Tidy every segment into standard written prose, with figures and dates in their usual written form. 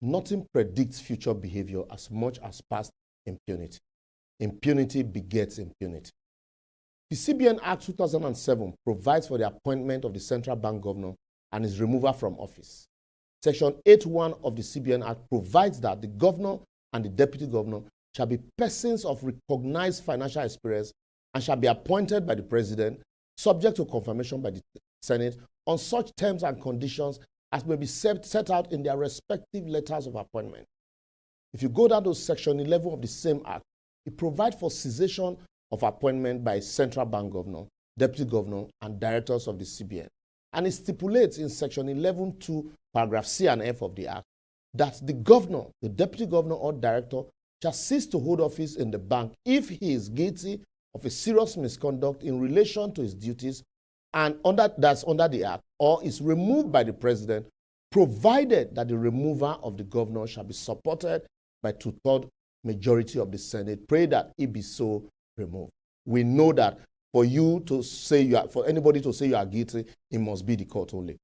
nothing predicts future behavior as much as past impunity. Impunity begets impunity. The CBN Act 2007 provides for the appointment of the central bank governor and his removal from office. Section 8.1 of the CBN Act provides that the governor and the deputy governor shall be persons of recognized financial experience and shall be appointed by the president, subject to confirmation by the Senate, on such terms and conditions as may be set out in their respective letters of appointment. If you go down to Section 11 of the same Act, it provides for cessation of appointment by central bank governor, deputy governor, and directors of the CBN. And it stipulates in Section 11.2, paragraph C and F of the Act, that the governor, the deputy governor, or director shall cease to hold office in the bank if he is guilty of a serious misconduct in relation to his duties and that's under the Act, or is removed by the president, provided that the removal of the governor shall be supported by 2/3 majority of the Senate. Pray that it be so removed. We know that for anybody to say you are guilty, it must be the court only.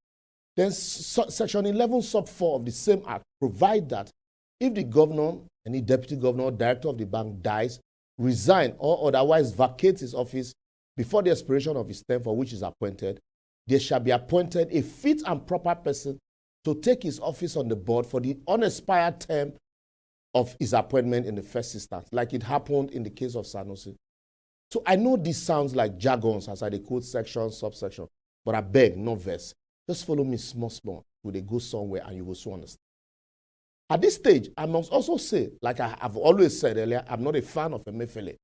Then Section 11 sub 4 of the same Act provide that if the governor, any deputy governor or director of the bank dies, resign, or otherwise vacates his office before the expiration of his term for which he is appointed, there shall be appointed a fit and proper person to take his office on the board for the unexpired term of his appointment in the first instance, like it happened in the case of Sanusi. So I know this sounds like jargons as I quote section, subsection, but I beg, no verse. Just follow me small, will go somewhere and you will soon understand. At this stage, I must also say, like I have always said earlier, I'm not a fan of Emefiele.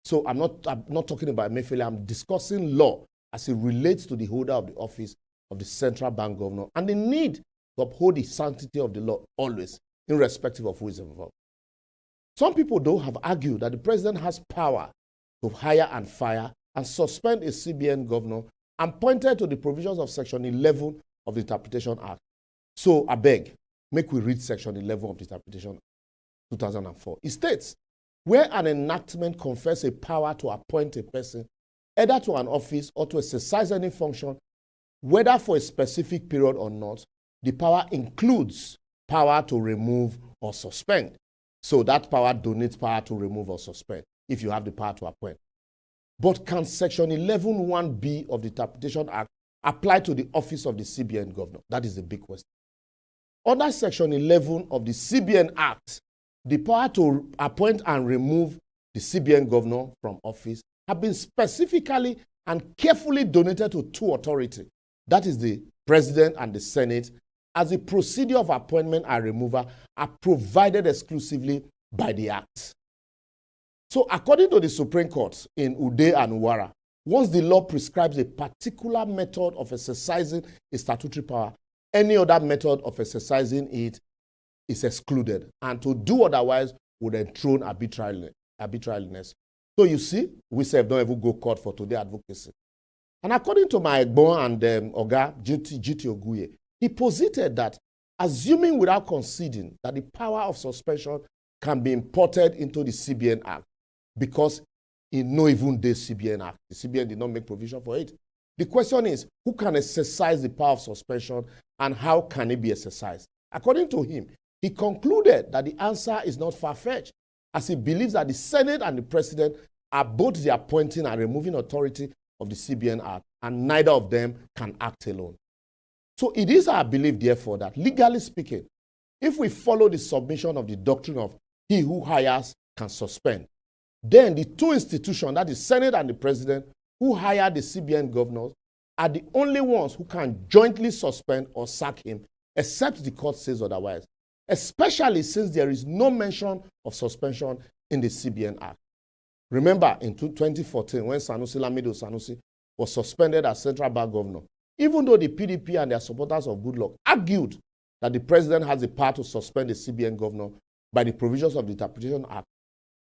So I'm not talking about Emefiele, I'm discussing law as it relates to the holder of the office of the central bank governor and the need to uphold the sanctity of the law always, irrespective of who is involved. Some people, though, have argued that the president has power to hire and fire and suspend a CBN governor and pointed to the provisions of Section 11 of the Interpretation Act. So I beg, make we read Section 11 of the Interpretation Act 2004. It states, where an enactment confers a power to appoint a person either to an office or to exercise any function, whether for a specific period or not, the power includes power to remove or suspend. So that power donates power to remove or suspend if you have the power to appoint. But can Section 11(1)(b) of the Interpretation Act apply to the office of the CBN governor? That is the big question. Under Section 11 of the CBN Act, the power to appoint and remove the CBN governor from office have been specifically and carefully donated to two authorities. That is the President and the Senate, as the procedure of appointment and removal are provided exclusively by the Act. So according to the Supreme Court in Ude and Uwara, once the law prescribes a particular method of exercising a statutory power, any other method of exercising it is excluded, and to do otherwise would enthrone arbitrariness. So you see, we say don't even go court for today advocacy. And according to my Egbon and Oga GT Oguye, he posited that assuming without conceding that the power of suspension can be imported into the CBN Act, because in no even the CBN Act, the CBN did not make provision for it. The question is, who can exercise the power of suspension and how can it be exercised? According to him, he concluded that the answer is not far-fetched, as he believes that the Senate and the President are both the appointing and removing authority of the CBN Act, and neither of them can act alone. So it is our belief, therefore, that legally speaking, if we follow the submission of the doctrine of he who hires can suspend, then the two institutions, that is Senate and the President, who hire the CBN governors, are the only ones who can jointly suspend or sack him, except the court says otherwise, especially since there is no mention of suspension in the CBN Act. Remember, in 2014, when Lamido Sanusi was suspended as central bank governor, even though the PDP and their supporters of good luck argued that the president has the power to suspend the CBN governor by the provisions of the Interpretation Act,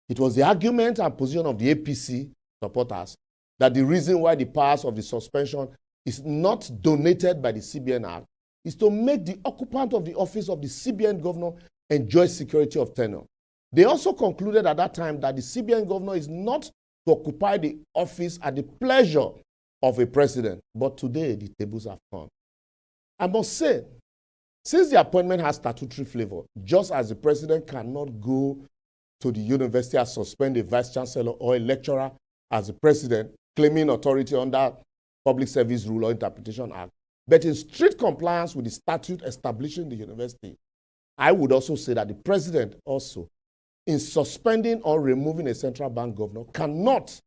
it was the argument and position of the APC supporters that the reason why the powers of the suspension is not donated by the CBN Act is to make the occupant of the office of the CBN governor enjoy security of tenure. They also concluded at that time that the CBN governor is not to occupy the office at the pleasure of a president. But today, the tables have turned. I must say Since the appointment has statutory flavor, just as the president cannot go to the university and suspend a vice chancellor or a lecturer as the president, claiming authority under Public Service Rule or Interpretation Act, but in strict compliance with the statute establishing the university, I would also say that the president also, in suspending or removing a central bank governor, cannot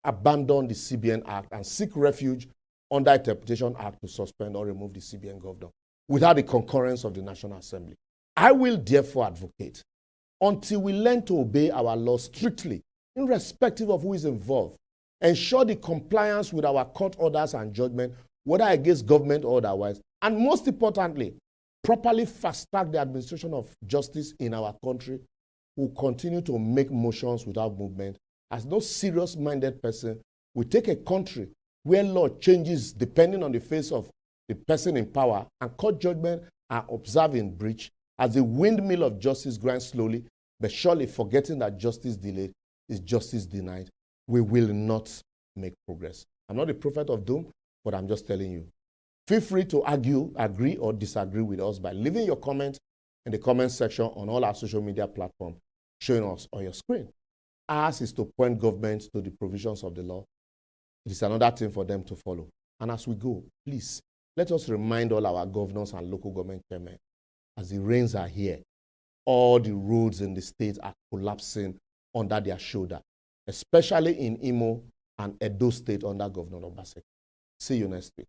abandon the CBN Act and seek refuge under Interpretation Act to suspend or remove the CBN governor without the concurrence of the National Assembly. I will therefore advocate, until we learn to obey our laws strictly, irrespective of who is involved, ensure the compliance with our court orders and judgment, whether against government or otherwise, and most importantly, properly fast-track the administration of justice in our country, will continue to make motions without movement, as no serious-minded person will take a country where law changes depending on the face of the person in power and court judgment are observed in breach, as the windmill of justice grinds slowly, but surely forgetting that justice delayed is justice denied. We will not make progress. I'm not a prophet of doom, but I'm just telling you. Feel free to argue, agree, or disagree with us by leaving your comment in the comment section on all our social media platforms showing us on your screen. Ours is to point government to the provisions of the law. It is another thing for them to follow. And as we go, please, let us remind all our governors and local government chairmen, as the rains are here, all the roads in the state are collapsing under their shoulder, especially in Imo and Edo State under Governor Obaseki. See you next week.